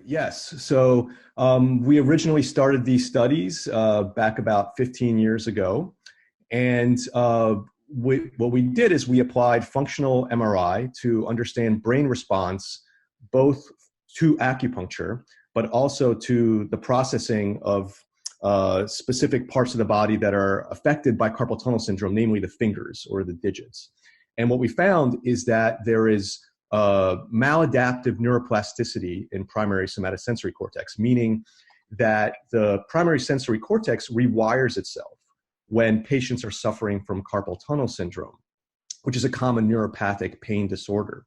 Yes. So we originally started these studies back about 15 years ago. And what we did is we applied functional MRI to understand brain response, both to acupuncture, but also to the processing of specific parts of the body that are affected by carpal tunnel syndrome, namely the fingers or the digits. And what we found is that there is maladaptive neuroplasticity in primary somatosensory cortex, meaning that the primary sensory cortex rewires itself when patients are suffering from carpal tunnel syndrome, which is a common neuropathic pain disorder.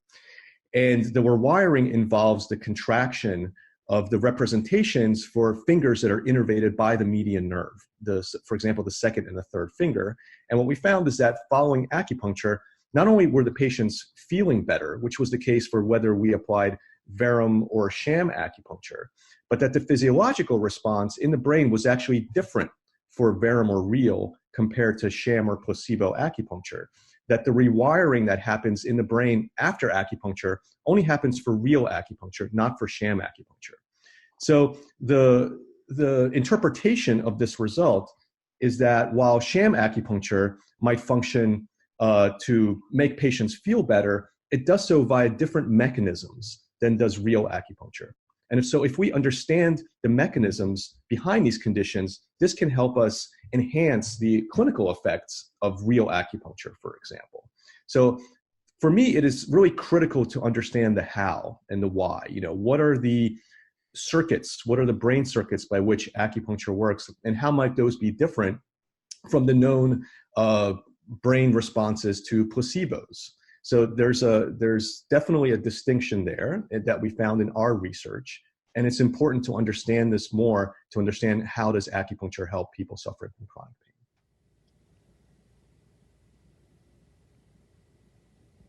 And the rewiring involves the contraction of the representations for fingers that are innervated by the median nerve, for example, the second and the third finger. And what we found is that following acupuncture, not only were the patients feeling better, which was the case for whether we applied verum or sham acupuncture, but that the physiological response in the brain was actually different for verum or real compared to sham or placebo acupuncture. That the rewiring that happens in the brain after acupuncture only happens for real acupuncture, not for sham acupuncture. So the interpretation of this result is that while sham acupuncture might function to make patients feel better, it does so via different mechanisms than does real acupuncture. And so if we understand the mechanisms behind these conditions, this can help us enhance the clinical effects of real acupuncture, for example. So for me, it is really critical to understand the how and the why. You know, what are the circuits, what are the brain circuits by which acupuncture works, and how might those be different from the known brain responses to placebos? So there's definitely a distinction there that we found in our research. And it's important to understand this more, to understand how does acupuncture help people suffering from chronic pain.